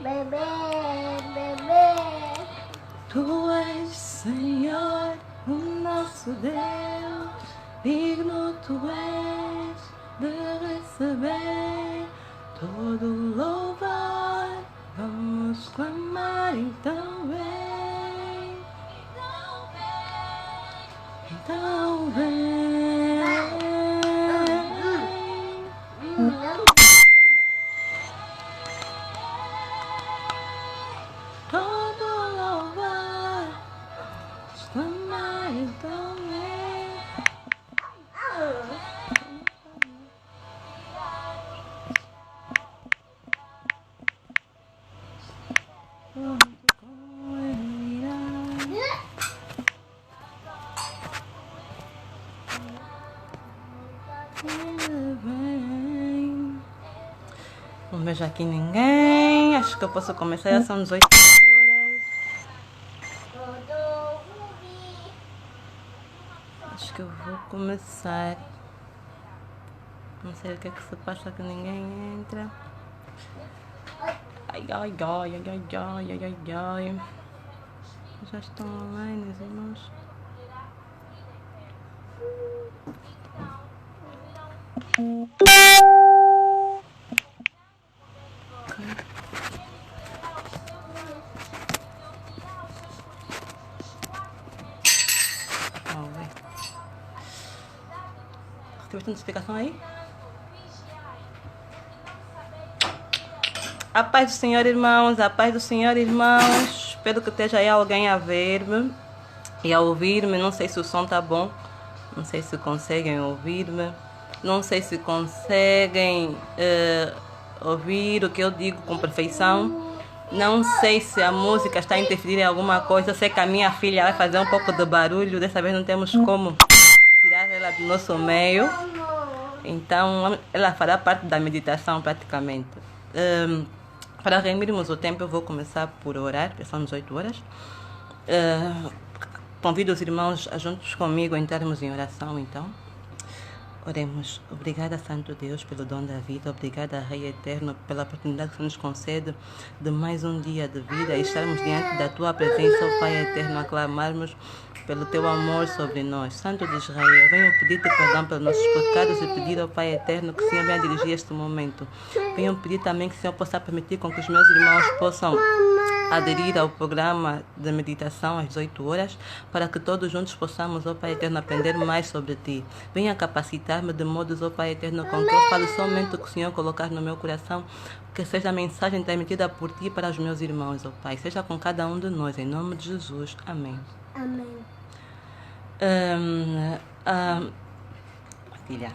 Bebê, bebê. Tu és, Senhor, o nosso Deus, digno tu és de receber todo louvor. Vamos clamar, então vem, então vem. Todo louvor, clamar, então vem. Não vejo aqui ninguém. Acho que eu posso começar. Já são 18 horas. Acho que eu vou começar. Não sei o que é que se passa que ninguém entra. Ai, ai, ai, ai, ai, ai, ai, ai, ai. Já estão online, os irmãos. Vamos ver. Recebeste notificação aí? A paz do Senhor, irmãos, a paz do Senhor, irmãos. Espero que esteja aí alguém a ver-me e a ouvir-me. Não sei se o som tá bom, não sei se conseguem ouvir-me, não sei se conseguem ouvir o que eu digo com perfeição. Não sei se a música está a interferir em alguma coisa. Sei que a minha filha vai fazer um pouco de barulho. Dessa vez não temos como tirar ela do nosso meio. Então ela fará parte da meditação praticamente. Para reunirmos o tempo, eu vou começar por orar. São 18 horas. Convido os irmãos a juntos comigo a entrarmos em oração, então. Oremos. Obrigada, Santo Deus, pelo dom da vida. Obrigada, Rei Eterno, pela oportunidade que nos concede de mais um dia de vida e estarmos diante da Tua presença, ó Pai Eterno, a clamarmos pelo Teu amor sobre nós. Santo de Israel, venho pedir-te perdão pelos nossos pecados e pedir ao Pai Eterno que o Senhor venha dirigir este momento. Venho pedir também que o Senhor possa permitir com que os meus irmãos possam aderir ao programa de meditação às 18 horas, para que todos juntos possamos, ó Pai Eterno, aprender mais sobre Ti. Venha capacitar-me de modos, ó Pai Eterno, com que eu fale somente o que o Senhor colocar no meu coração, que seja a mensagem transmitida por Ti para os meus irmãos, ó Pai. Seja com cada um de nós, em nome de Jesus. Amém. Amém. Filha,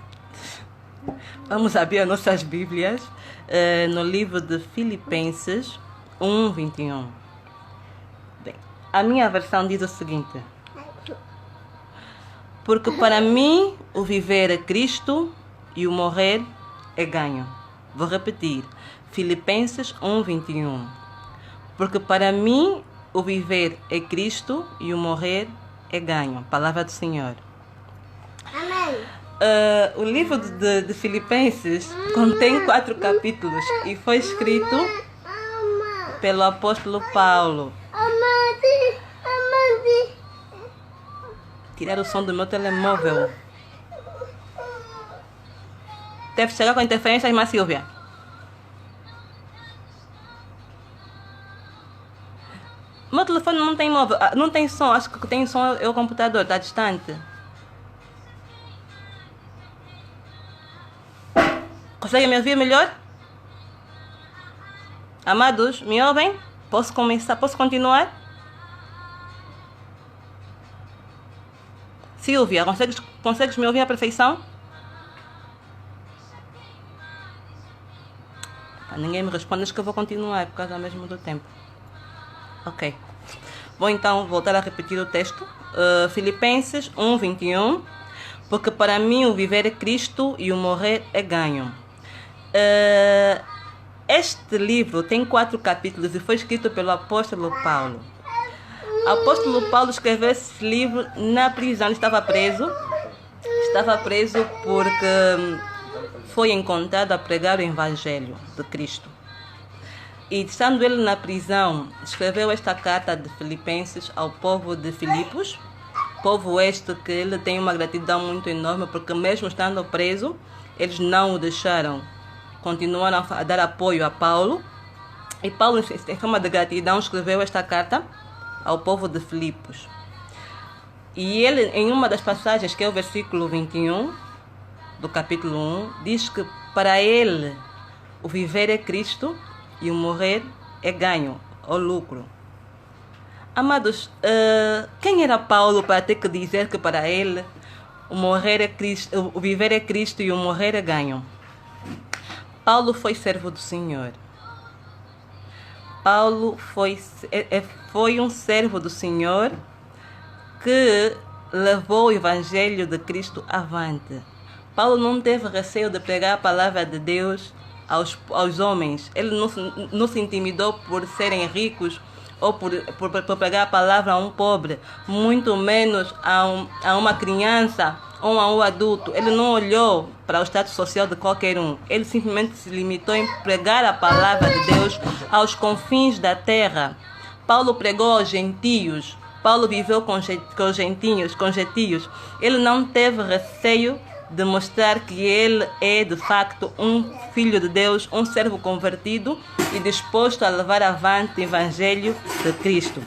vamos abrir as nossas Bíblias no livro de Filipenses 1:21. Bem, a minha versão diz o seguinte: porque para mim o viver é Cristo e o morrer é ganho. Vou repetir, Filipenses 1:21. Porque para mim o viver é Cristo e o morrer é ganho. Palavra do Senhor. Amém. O livro de Filipenses contém 4 capítulos e foi escrito pelo apóstolo Paulo. Tirar o som do meu telemóvel. Deve chegar com interferência, irmã Silvia. Meu telefone não tem móvel, não tem som, acho que tem som é o computador, está distante. Conseguem me ouvir melhor? Amados, me ouvem? Posso começar? Posso continuar? Silvia, consegues me ouvir à perfeição? Ninguém me responde, acho que eu vou continuar por causa mesmo do tempo. Ok. Vou então voltar a repetir o texto. Filipenses 1:21. Porque para mim o viver é Cristo e o morrer é ganho. Este livro tem 4 capítulos e foi escrito pelo apóstolo Paulo. O apóstolo Paulo escreveu esse livro na prisão. Ele estava preso. Estava preso porque foi encontrado a pregar o evangelho de Cristo. E estando ele na prisão, escreveu esta carta de Filipenses ao povo de Filipos. Povo este que ele tem uma gratidão muito enorme, porque mesmo estando preso, eles não o deixaram. Continuaram a dar apoio a Paulo. E Paulo, em forma de gratidão, escreveu esta carta ao povo de Filipos. E ele, em uma das passagens, que é o versículo 21 do capítulo 1, diz que para ele o viver é Cristo e o morrer é ganho ou lucro. Amados, quem era Paulo para ter que dizer que para ele o morrer é Cristo, o viver é Cristo e o morrer é ganho? Paulo foi servo do Senhor. Paulo foi um servo do Senhor que levou o Evangelho de Cristo avante. Paulo não teve receio de pregar a palavra de Deus aos homens. Ele não se intimidou por serem ricos ou por pregar a palavra a um pobre, muito menos a uma criança ou a um adulto. Ele não olhou para o status social de qualquer um. Ele simplesmente se limitou em pregar a palavra de Deus aos confins da terra. Paulo pregou aos gentios. Paulo viveu com gentios. Ele não teve receio de mostrar que ele é de facto um filho de Deus, um servo convertido e disposto a levar avante o Evangelho de Cristo.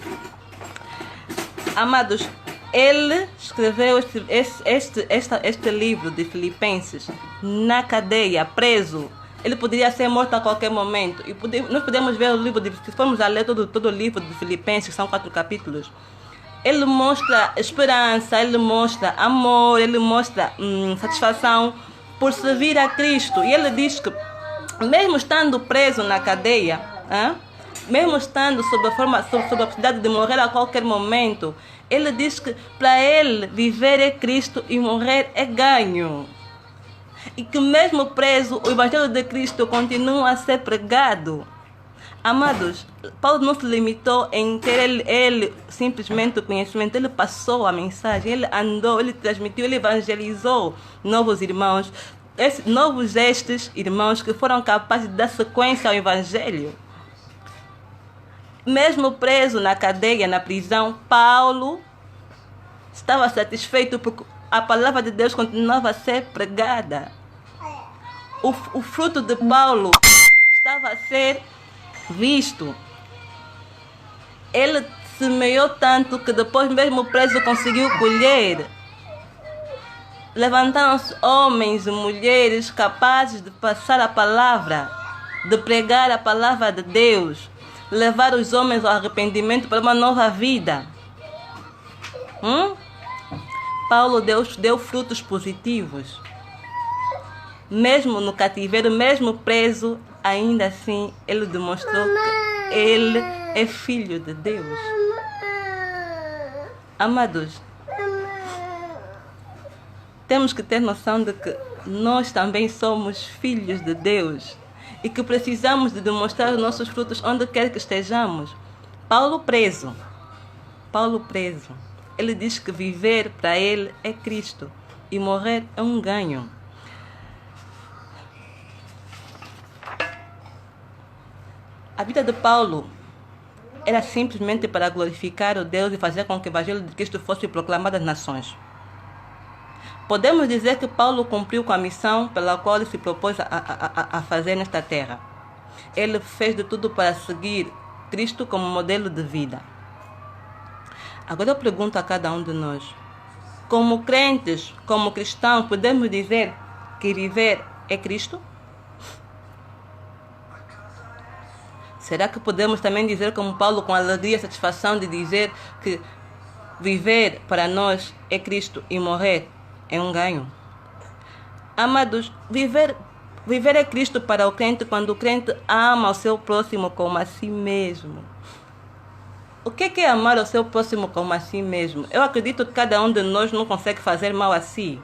Amados, ele escreveu este livro de Filipenses na cadeia, preso. Ele poderia ser morto a qualquer momento. E nós podemos ver o livro, se formos a ler todo o livro de Filipenses, que são 4 capítulos. Ele mostra esperança, ele mostra amor, ele mostra satisfação por servir a Cristo. E ele diz que, mesmo estando preso na cadeia, mesmo estando sob a possibilidade de morrer a qualquer momento, ele diz que para ele viver é Cristo e morrer é ganho. E que mesmo preso, o Evangelho de Cristo continua a ser pregado. Amados, Paulo não se limitou em ter ele simplesmente o conhecimento. Ele passou a mensagem, ele andou, ele transmitiu, ele evangelizou novos irmãos. Novos estes irmãos que foram capazes de dar sequência ao Evangelho. Mesmo preso na cadeia, na prisão, Paulo estava satisfeito porque a palavra de Deus continuava a ser pregada. O fruto de Paulo estava a ser visto. Ele semeou tanto que depois mesmo preso conseguiu colher. Levantaram-se homens e mulheres capazes de passar a palavra, de pregar a palavra de Deus, levar os homens ao arrependimento para uma nova vida. Paulo deu frutos positivos. Mesmo no cativeiro, mesmo preso, ainda assim ele demonstrou que ele é filho de Deus. Amados, temos que ter noção de que nós também somos filhos de Deus e que precisamos de demonstrar os nossos frutos onde quer que estejamos. Paulo preso, ele diz que viver para ele é Cristo e morrer é um ganho. A vida de Paulo era simplesmente para glorificar o Deus e fazer com que o Evangelho de Cristo fosse proclamado às nações. Podemos dizer que Paulo cumpriu com a missão pela qual ele se propôs a fazer nesta terra. Ele fez de tudo para seguir Cristo como modelo de vida. Agora eu pergunto a cada um de nós, como crentes, como cristãos, podemos dizer que viver é Cristo? Será que podemos também dizer como Paulo, com alegria e satisfação, de dizer que viver para nós é Cristo e morrer é um ganho? Amados, viver é Cristo para o crente quando o crente ama o seu próximo como a si mesmo. O que é amar o seu próximo como a si mesmo? Eu acredito que cada um de nós não consegue fazer mal a si.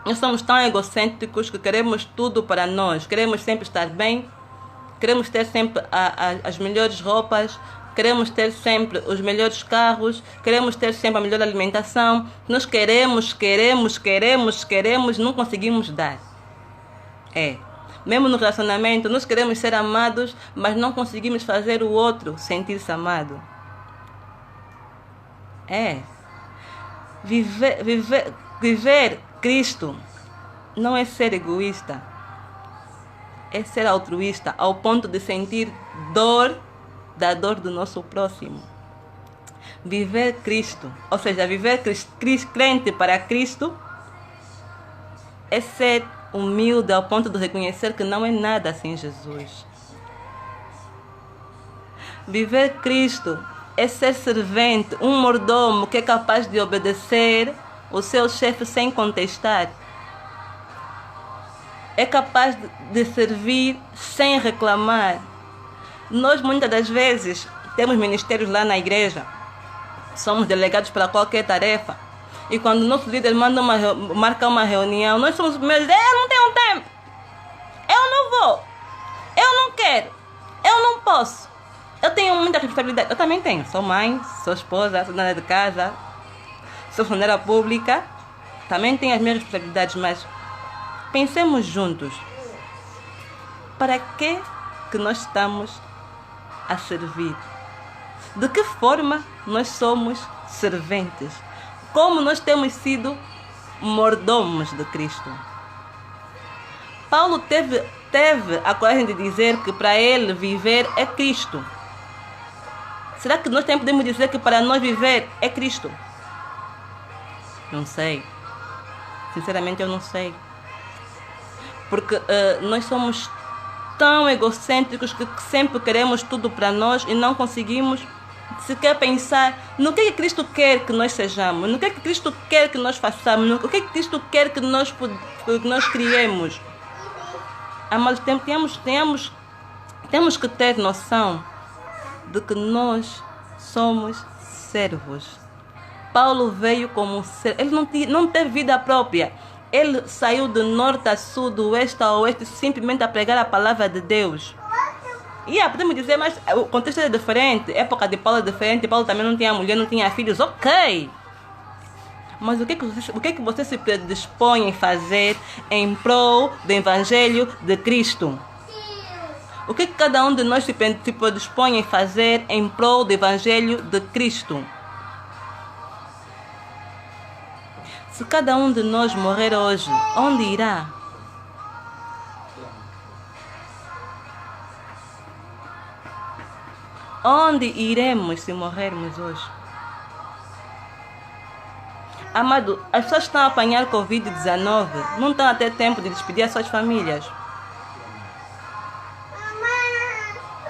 Nós somos tão egocêntricos que queremos tudo para nós. Queremos sempre estar bem. Queremos ter sempre as melhores roupas, queremos ter sempre os melhores carros, queremos ter sempre a melhor alimentação. Nós queremos, não conseguimos dar. Mesmo no relacionamento, nós queremos ser amados, mas não conseguimos fazer o outro sentir-se amado. Viver Cristo não é ser egoísta, é ser altruísta ao ponto de sentir dor da dor do nosso próximo. Viver Cristo, ou seja, viver crente para Cristo, é ser humilde ao ponto de reconhecer que não é nada sem Jesus. Viver Cristo é ser servente, um mordomo que é capaz de obedecer o seu chefe sem contestar. É capaz de servir sem reclamar. Nós muitas das vezes temos ministérios lá na igreja, somos delegados para qualquer tarefa, e quando o nosso líder marca uma reunião, nós somos os primeiros: eu não tenho tempo, eu não vou, eu não quero, eu não posso, eu tenho muita responsabilidade. Eu também tenho, sou mãe, sou esposa, sou dona de casa, sou funcionária pública, também tenho as minhas responsabilidades, mas pensemos juntos, para que nós estamos a servir? De que forma nós somos serventes? Como nós temos sido mordomos de Cristo? Paulo teve a coragem de dizer que para ele viver é Cristo. Será que nós também podemos dizer que para nós viver é Cristo? Não sei. Sinceramente eu não sei. Porque nós somos tão egocêntricos que sempre queremos tudo para nós e não conseguimos sequer pensar no que Cristo quer que nós sejamos, no que Cristo quer que nós façamos, no que Cristo quer que nós criemos. Amados, temos que ter noção de que nós somos servos. Paulo veio como um servo. Ele não teve vida própria. Ele saiu do norte a sul, do oeste a oeste, simplesmente a pregar a palavra de Deus. Podemos dizer, mas o contexto é diferente. A época de Paulo é diferente. Paulo também não tinha mulher, não tinha filhos. Ok. Mas o que você se predispõe a fazer em prol do Evangelho de Cristo? O que cada um de nós se predispõe a fazer em prol do Evangelho de Cristo? Se cada um de nós morrer hoje, onde irá? Onde iremos se morrermos hoje? Amado, as pessoas que estão a apanhar Covid-19 não estão a ter tempo de despedir as suas famílias.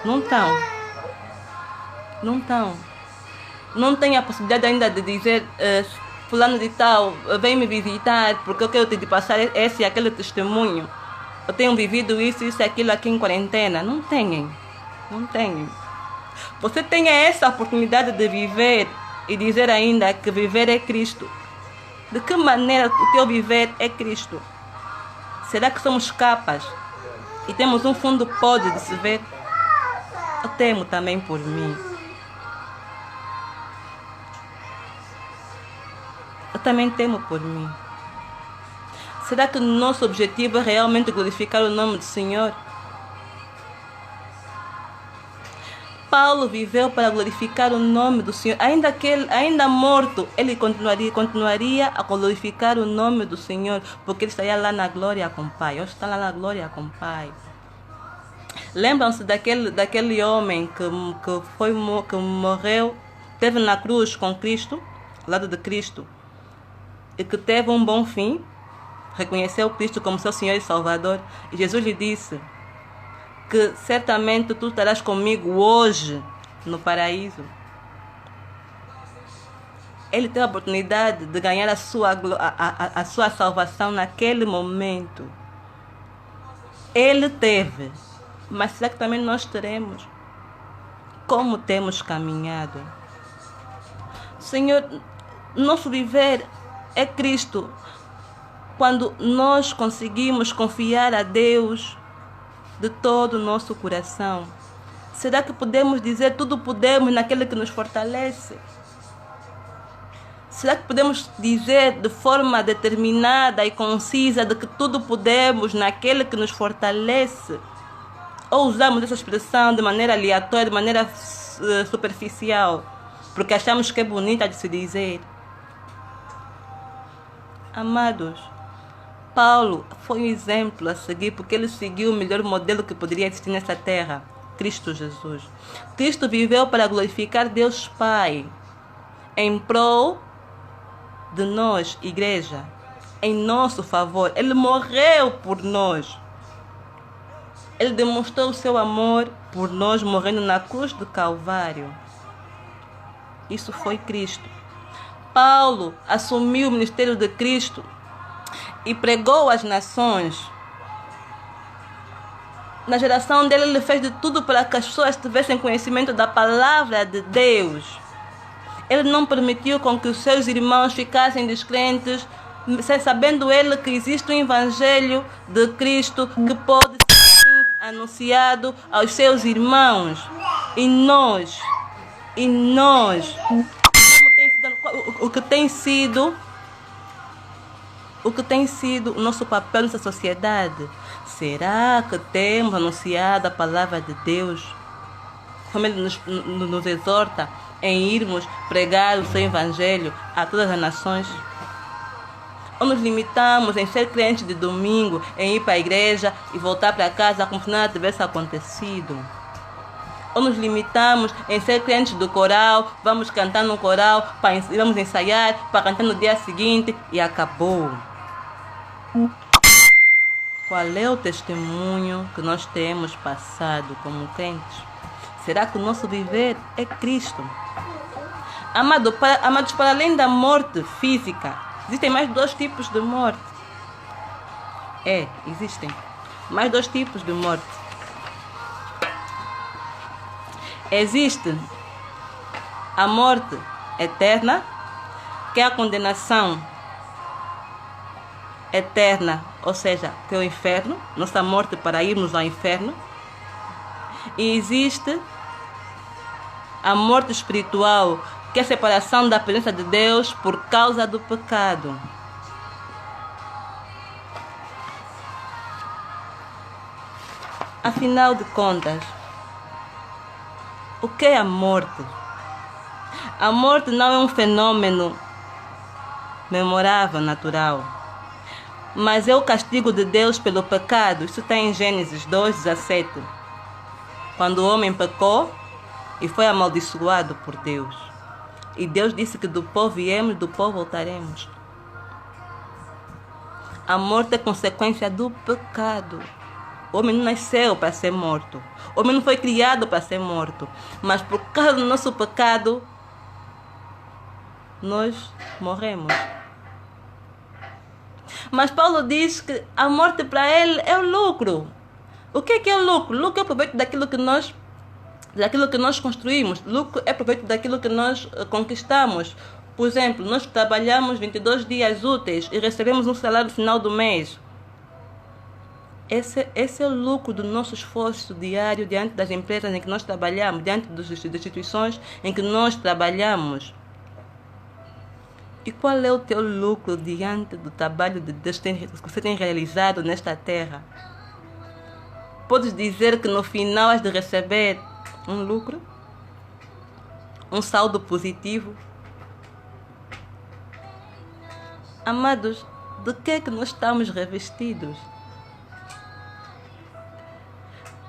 Não estão. Não estão. Não tem a possibilidade ainda de dizer: fulano de tal, vem me visitar porque eu quero te passar esse e aquele testemunho. Eu tenho vivido isso e aquilo aqui em quarentena. Não tem. Você tem essa oportunidade de viver e dizer ainda que viver é Cristo. De que maneira o teu viver é Cristo? Será que somos capas e temos um fundo podre de se ver? Eu temo também por mim. Eu também temo por mim. Será que o nosso objetivo é realmente glorificar o nome do Senhor? Paulo viveu para glorificar o nome do Senhor. Ainda morto, ele continuaria a glorificar o nome do Senhor, porque ele estaria lá na glória com o Pai. Hoje está lá na glória com o Pai. Lembram-se daquele homem que morreu, esteve na cruz com Cristo, ao lado de Cristo, e que teve um bom fim, reconheceu Cristo como seu Senhor e Salvador, e Jesus lhe disse que certamente tu estarás comigo hoje no paraíso. Ele teve a oportunidade de ganhar a sua salvação naquele momento. Ele teve. Mas será que também nós teremos? Como temos caminhado? Senhor, nosso viver é Cristo. Quando nós conseguimos confiar a Deus de todo o nosso coração, será que podemos dizer tudo podemos naquele que nos fortalece? Será que podemos dizer de forma determinada e concisa de que tudo podemos naquele que nos fortalece? Ou usamos essa expressão de maneira aleatória, de maneira superficial, porque achamos que é bonita de se dizer? Amados, Paulo foi um exemplo a seguir, porque ele seguiu o melhor modelo que poderia existir nessa terra, Cristo Jesus. Cristo viveu para glorificar Deus Pai, em prol de nós, igreja, em nosso favor. Ele morreu por nós. Ele demonstrou o seu amor por nós, morrendo na cruz do Calvário. Isso foi Cristo. Paulo assumiu o ministério de Cristo e pregou às nações. Na geração dele, ele fez de tudo para que as pessoas tivessem conhecimento da palavra de Deus. Ele não permitiu com que os seus irmãos ficassem descrentes, sabendo ele que existe um evangelho de Cristo que pode ser anunciado aos seus irmãos. E nós, o que tem sido o nosso papel nessa sociedade? Será que temos anunciado a palavra de Deus? Como Ele nos exorta em irmos pregar o seu evangelho a todas as nações? Ou nos limitamos em ser crentes de domingo, em ir para a igreja e voltar para casa como se nada tivesse acontecido? Ou nos limitamos em ser crentes do coral, vamos cantar no coral, vamos ensaiar para cantar no dia seguinte e acabou? Qual é o testemunho que nós temos passado como crentes? Será que o nosso viver é Cristo? Amados, para além da morte física, existem mais dois tipos de morte. Existem mais dois tipos de morte. Existe a morte eterna, que é a condenação eterna, ou seja, que é o inferno, nossa morte para irmos ao inferno. E existe a morte espiritual, que é a separação da presença de Deus por causa do pecado. Afinal de contas, o que é a morte? A morte não é um fenômeno memorável, natural, mas é o castigo de Deus pelo pecado. Isso está em Gênesis 2:17. Quando o homem pecou e foi amaldiçoado por Deus. E Deus disse que do pó viemos, do pó voltaremos. A morte é consequência do pecado. O homem não nasceu para ser morto. O homem não foi criado para ser morto. Mas por causa do nosso pecado, nós morremos. Mas Paulo diz que a morte para ele é o lucro. O que é o lucro? O lucro é o proveito daquilo que nós construímos. O lucro é o proveito daquilo que nós conquistamos. Por exemplo, nós trabalhamos 22 dias úteis e recebemos um salário no final do mês. Esse é o lucro do nosso esforço diário diante das empresas em que nós trabalhamos, diante das instituições em que nós trabalhamos. E qual é o teu lucro diante do trabalho de Deus que você tem realizado nesta terra? Podes dizer que no final has de receber um lucro? Um saldo positivo? Amados, de que é que nós estamos revestidos?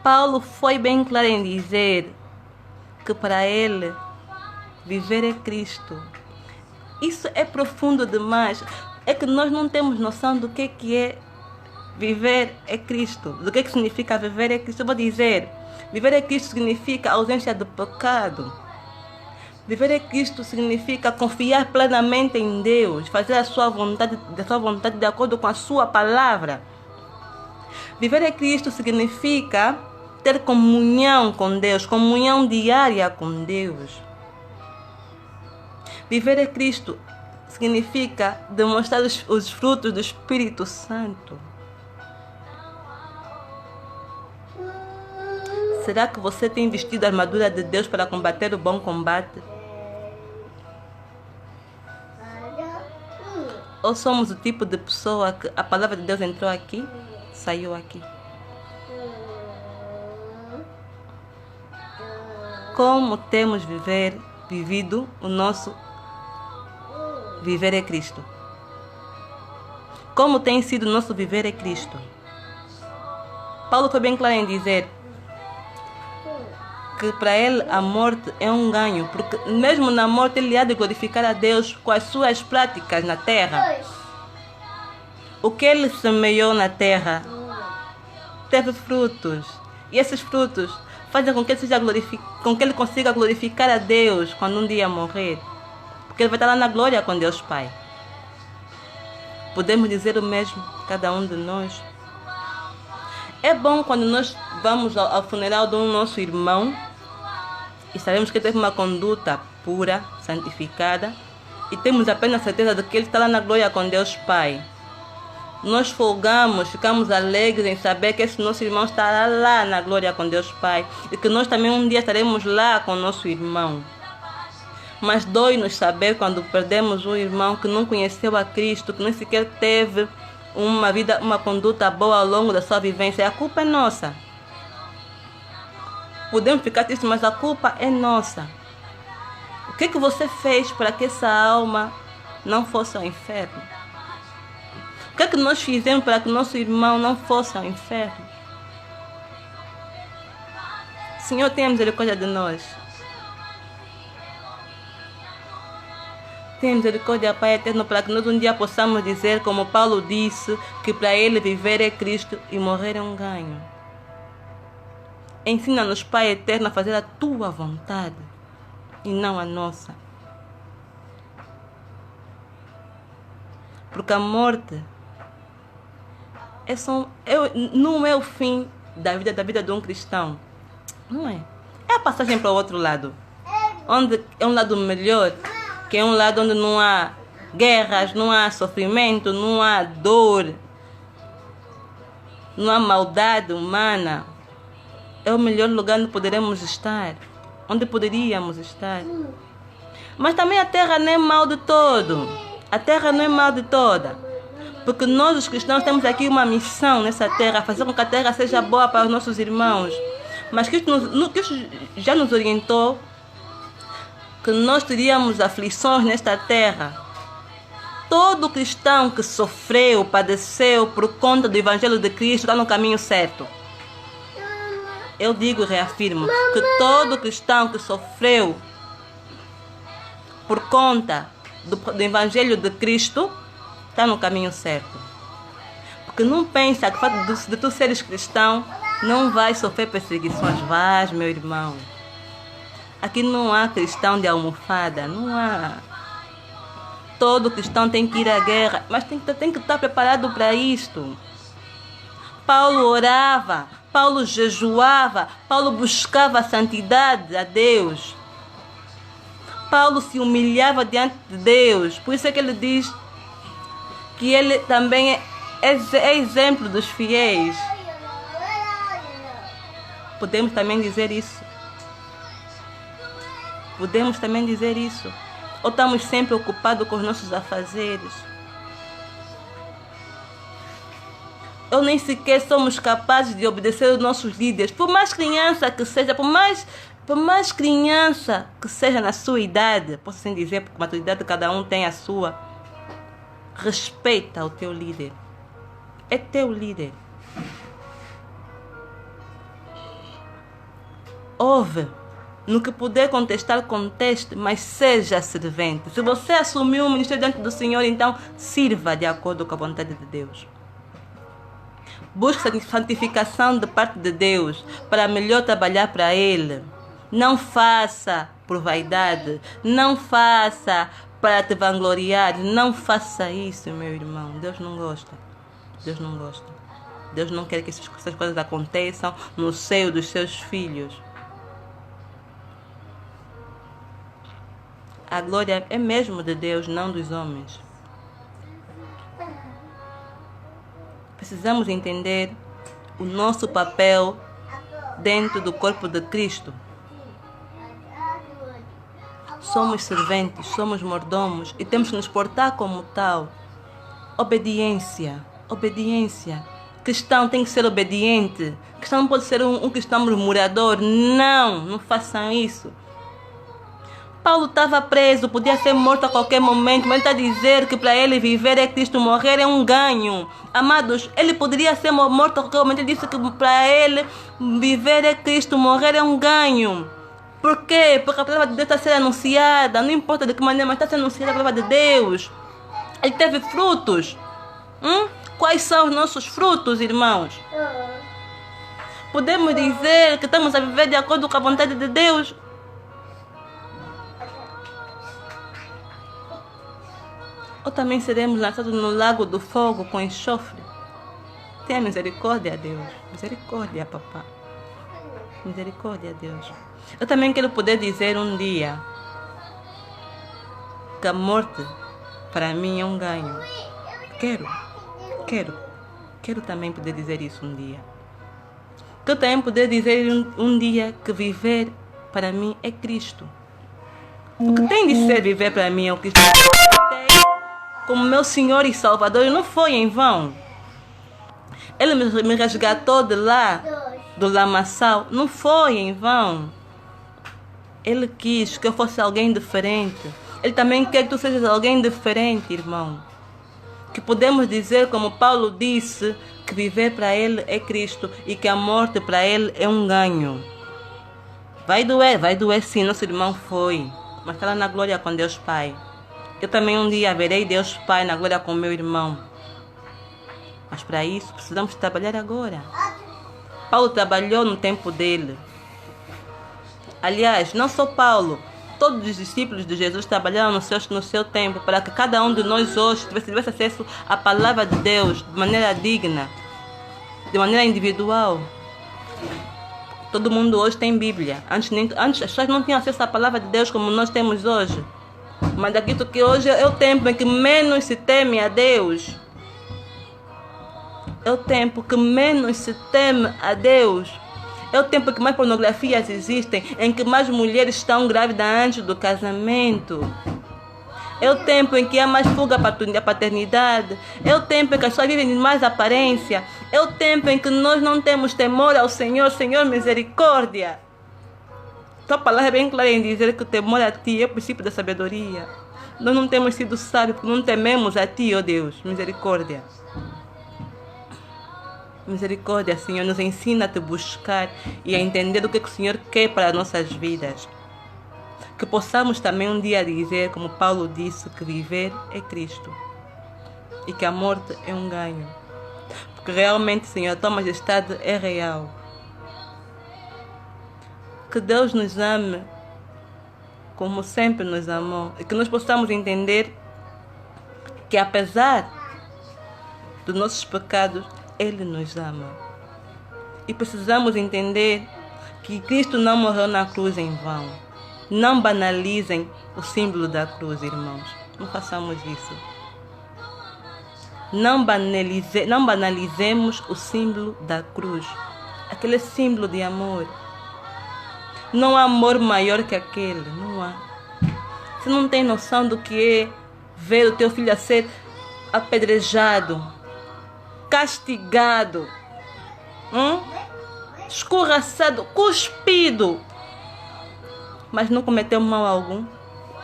Paulo foi bem claro em dizer que para ele viver é Cristo. Isso é profundo demais. É que nós não temos noção do que é viver é Cristo. Do que significa viver é Cristo. Eu vou dizer, viver é Cristo significa a ausência do pecado. Viver é Cristo significa confiar plenamente em Deus, fazer a sua vontade de acordo com a sua palavra. Viver é Cristo significa ter comunhão com Deus, comunhão diária com Deus. Viver é Cristo significa demonstrar os frutos do Espírito Santo. Será que você tem vestido a armadura de Deus para combater o bom combate? Ou somos o tipo de pessoa que a palavra de Deus entrou aqui, saiu aqui? Como temos vivido o nosso viver é Cristo? Como tem sido o nosso viver é Cristo? Paulo foi bem claro em dizer que para ele a morte é um ganho, porque mesmo na morte ele há de glorificar a Deus com as suas práticas na terra. O que ele semeou na terra teve frutos, e esses frutos fazem com que ele consiga glorificar a Deus quando um dia morrer, porque ele vai estar lá na glória com Deus Pai. Podemos dizer o mesmo, cada um de nós. É bom quando nós vamos ao funeral de um nosso irmão e sabemos que ele teve uma conduta pura, santificada, e temos apenas certeza de que ele está lá na glória com Deus Pai. Nós folgamos, ficamos alegres em saber que esse nosso irmão estará lá na glória com Deus Pai e que nós também um dia estaremos lá com o nosso irmão. Mas dói-nos saber quando perdemos um irmão que não conheceu a Cristo, que nem sequer teve uma conduta boa ao longo da sua vivência. A culpa é nossa. Podemos ficar tristes, mas a culpa é nossa. O que você fez para que essa alma não fosse ao inferno? O que nós fizemos para que nosso irmão não fosse ao inferno? Senhor, tenha misericórdia de nós. Tenha misericórdia, Pai eterno, para que nós um dia possamos dizer, como Paulo disse, que para ele viver é Cristo e morrer é um ganho. Ensina-nos, Pai eterno, a fazer a tua vontade e não a nossa. Porque a morte não é o fim da vida de um cristão. Não é. É a passagem para o outro lado, onde é um lado melhor, que é um lado onde não há guerras, não há sofrimento, não há dor, não há maldade humana. É o melhor lugar onde poderemos estar, onde poderíamos estar. Mas também a terra não é mal de todo. A terra não é mal de toda. Porque nós, os cristãos, temos aqui uma missão nessa terra, fazer com que a terra seja boa para os nossos irmãos. Mas Cristo já nos orientou que nós teríamos aflições nesta terra. Todo cristão que sofreu, padeceu por conta do Evangelho de Cristo está no caminho certo. Eu digo e reafirmo que todo cristão que sofreu por conta do Evangelho de Cristo está no caminho certo. Porque não pensa que o fato de tu seres cristão não vai sofrer perseguições. Vais, meu irmão. Aqui não há cristão de almofada, não há. Todo cristão tem que ir à guerra, mas tem que estar preparado para isto. Paulo orava, Paulo jejuava, Paulo buscava a santidade a Deus. Paulo se humilhava diante de Deus. Por isso é que ele diz que ele também é exemplo dos fiéis. Podemos também dizer isso. Podemos também dizer isso. Ou estamos sempre ocupados com os nossos afazeres? Ou nem sequer somos capazes de obedecer os nossos líderes? Por mais criança que seja, por mais criança que seja na sua idade, posso assim dizer, porque a maturidade cada um tem a sua. Respeita o teu líder. É teu líder. Ouve. No que puder contestar, conteste, mas seja servente. Se você assumiu o ministério diante do Senhor, então sirva de acordo com a vontade de Deus. Busque santificação de parte de Deus para melhor trabalhar para Ele. Não faça por vaidade. Não faça para te vangloriar. Não faça isso, meu irmão. Deus não gosta. Deus não gosta. Deus não quer que essas coisas aconteçam no seio dos seus filhos. A glória é mesmo de Deus, não dos homens. Precisamos entender o nosso papel dentro do corpo de Cristo. Somos serventes, somos mordomos e temos que nos portar como tal. Obediência. Obediência. Cristão tem que ser obediente. Cristão não pode ser um cristão murmurador. Não, não façam isso. Paulo estava preso, podia ser morto a qualquer momento, mas ele está a dizer que para ele viver é Cristo, morrer é um ganho. Amados, ele poderia ser morto a qualquer momento, ele disse que para ele viver é Cristo, morrer é um ganho. Por quê? Porque a palavra de Deus está sendo anunciada, não importa de que maneira, mas está sendo anunciada a palavra de Deus. Ele teve frutos. Quais são os nossos frutos, irmãos? Podemos dizer que estamos a viver de acordo com a vontade de Deus? Ou também seremos lançados no lago do fogo com enxofre? Tenha misericórdia, Deus. Misericórdia, papá. Misericórdia, Deus. Eu também quero poder dizer um dia que a morte para mim é um ganho. Quero também poder dizer isso um dia. Quero também poder dizer um dia que viver para mim é Cristo. O que tem de ser viver para mim é o Cristo. Como meu Senhor e Salvador, não foi em vão. Ele me resgatou de lá, do lamaçal, não foi em vão. Ele quis que eu fosse alguém diferente. Ele também quer que tu sejas alguém diferente, irmão. Que podemos dizer, como Paulo disse, que viver para ele é Cristo e que a morte para ele é um ganho. Vai doer sim, nosso irmão foi. Mas está lá na glória com Deus Pai. Eu também um dia verei Deus Pai na glória com meu irmão. Mas para isso precisamos trabalhar agora. Paulo trabalhou no tempo dele. Aliás, não só Paulo, todos os discípulos de Jesus trabalharam no seu tempo para que cada um de nós hoje tivesse acesso à palavra de Deus de maneira digna, de maneira individual. Todo mundo hoje tem Bíblia. Antes as pessoas não tinham acesso à palavra de Deus como nós temos hoje. Mas acredito que hoje é o tempo em que menos se teme a Deus. É o tempo que menos se teme a Deus. É o tempo em que mais pornografias existem, em que mais mulheres estão grávidas antes do casamento. É o tempo em que há mais fuga para a paternidade. É o tempo em que as pessoas vivem de mais aparência. É o tempo em que nós não temos temor ao Senhor. Senhor, misericórdia. Tua palavra é bem clara em dizer que o temor a Ti é o princípio da sabedoria. Nós não temos sido sábios porque não tememos a Ti, ó Deus. Misericórdia. Misericórdia, Senhor. Nos ensina a Te buscar e a entender o que o Senhor quer para as nossas vidas. Que possamos também um dia dizer, como Paulo disse, que viver é Cristo. E que a morte é um ganho. Porque realmente, Senhor, a Tua majestade é real. Que Deus nos ame como sempre nos amou e que nós possamos entender que apesar dos nossos pecados, Ele nos ama. E precisamos entender que Cristo não morreu na cruz em vão. Não banalizem o símbolo da cruz, irmãos. Não façamos isso. Não banalizemos o símbolo da cruz. Aquele símbolo de amor. Não há amor maior que aquele, não há. Você não tem noção do que é ver o teu filho a ser apedrejado, castigado, escorraçado, cuspido, mas não cometeu mal algum,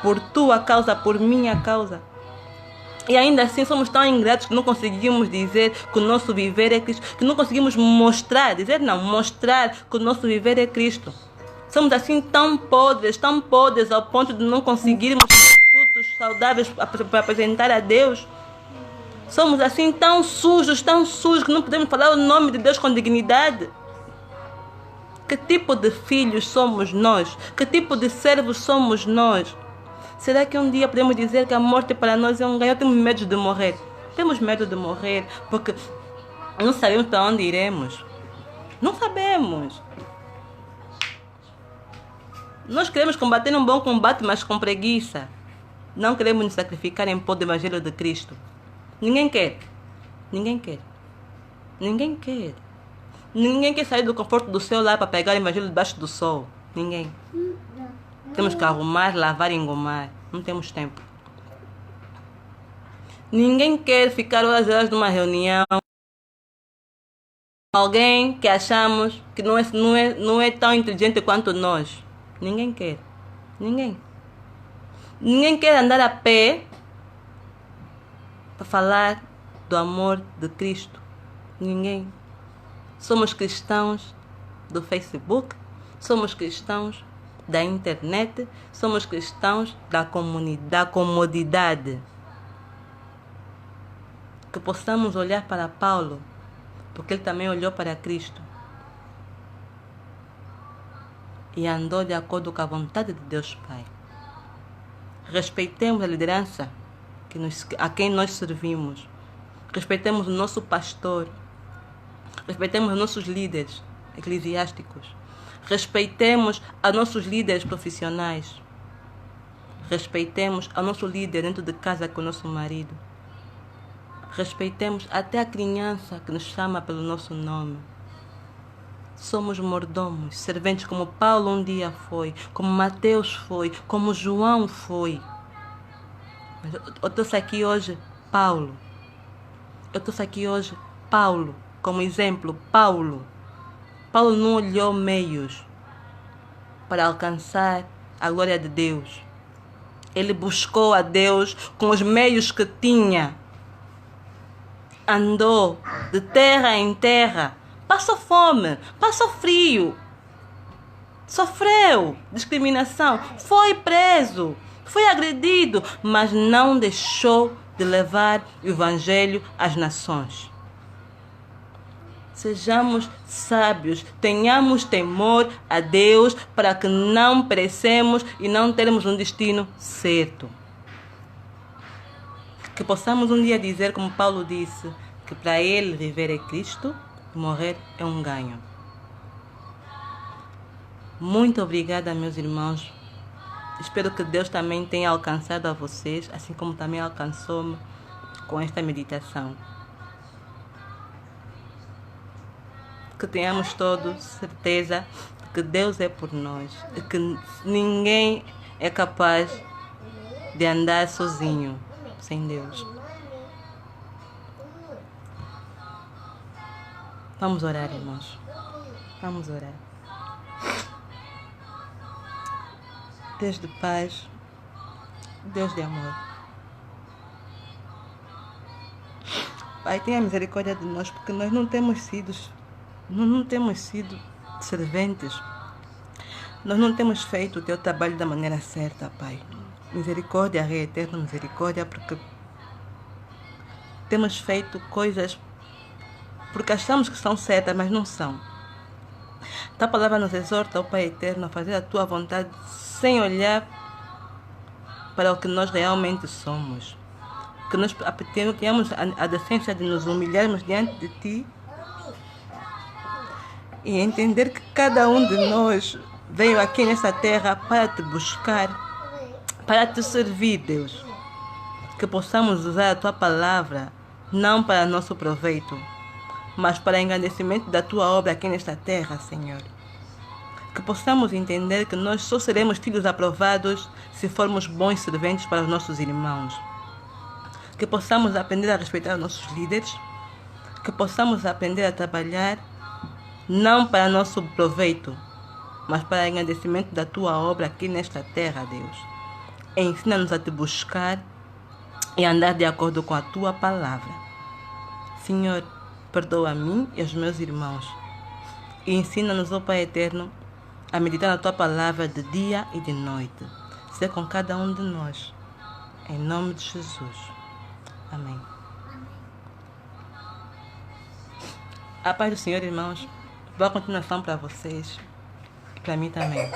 por tua causa, por minha causa. E ainda assim somos tão ingratos que não conseguimos dizer que o nosso viver é Cristo, que não conseguimos mostrar que o nosso viver é Cristo. Somos assim tão podres ao ponto de não conseguirmos frutos saudáveis para apresentar a Deus. Somos assim tão sujos que não podemos falar o nome de Deus com dignidade. Que tipo de filhos somos nós? Que tipo de servos somos nós? Será que um dia podemos dizer que a morte para nós é um ganho? Temos medo de morrer. Temos medo de morrer porque não sabemos para onde iremos. Não sabemos. Nós queremos combater um bom combate, mas com preguiça. Não queremos nos sacrificar em prol do Evangelho de Cristo. Ninguém quer. Ninguém quer. Ninguém quer. Ninguém quer sair do conforto do seu lar para pegar o Evangelho debaixo do sol. Ninguém. Temos que arrumar, lavar e engomar. Não temos tempo. Ninguém quer ficar horas e horas numa reunião. Alguém que achamos que não é tão inteligente quanto nós. Ninguém quer. Ninguém. Ninguém quer andar a pé para falar do amor de Cristo. Ninguém. Somos cristãos do Facebook, somos cristãos da internet, somos cristãos da comodidade. Que possamos olhar para Paulo, porque ele também olhou para Cristo e andou de acordo com a vontade de Deus Pai. Respeitemos a liderança a quem nós servimos. Respeitemos o nosso pastor. Respeitemos os nossos líderes eclesiásticos. Respeitemos a nossos líderes profissionais. Respeitemos a nosso líder dentro de casa com o nosso marido. Respeitemos até a criança que nos chama pelo nosso nome. Somos mordomos, serventes como Paulo um dia foi, como Mateus foi, como João foi. Mas eu trouxe aqui hoje Paulo. Como exemplo, Paulo não olhou meios para alcançar a glória de Deus. Ele buscou a Deus com os meios que tinha. Andou de terra em terra. Passou fome, passou frio. Sofreu discriminação. Foi preso, foi agredido, mas não deixou de levar o evangelho às nações. Sejamos sábios, tenhamos temor a Deus para que não perecemos e não termos um destino certo. Que possamos um dia dizer, como Paulo disse, que para ele viver é Cristo, morrer é um ganho. Muito obrigada, meus irmãos. Espero que Deus também tenha alcançado a vocês, assim como também alcançou-me com esta meditação. Que tenhamos todos certeza que Deus é por nós e que ninguém é capaz de andar sozinho sem Deus. Vamos orar, irmãos. Vamos orar. Deus de paz, Deus de amor. Pai, tenha misericórdia de nós, porque nós não temos sido serventes. Nós não temos feito o teu trabalho da maneira certa, Pai. Misericórdia, Rei Eterno, misericórdia, porque temos feito coisas porque achamos que são certas, mas não são. Tua palavra nos exorta, ó Pai Eterno, a fazer a tua vontade sem olhar para o que nós realmente somos. Que nós tenhamos a decência de nos humilharmos diante de Ti e entender que cada um de nós veio aqui nesta terra para Te buscar, para Te servir, Deus. Que possamos usar a Tua palavra não para nosso proveito, mas para engrandecimento da Tua obra aqui nesta terra, Senhor. Que possamos entender que nós só seremos filhos aprovados se formos bons serventes para os nossos irmãos. Que possamos aprender a respeitar os nossos líderes. Que possamos aprender a trabalhar não para nosso proveito, mas para engrandecimento da Tua obra aqui nesta terra, Deus. Ensina-nos a Te buscar e andar de acordo com a Tua palavra. Senhor, perdoa a mim e aos meus irmãos. E ensina-nos, ó Pai Eterno, a meditar na Tua palavra de dia e de noite. Ser com cada um de nós. Em nome de Jesus. Amém. A paz do Senhor, irmãos. Boa continuação para vocês. E para mim também.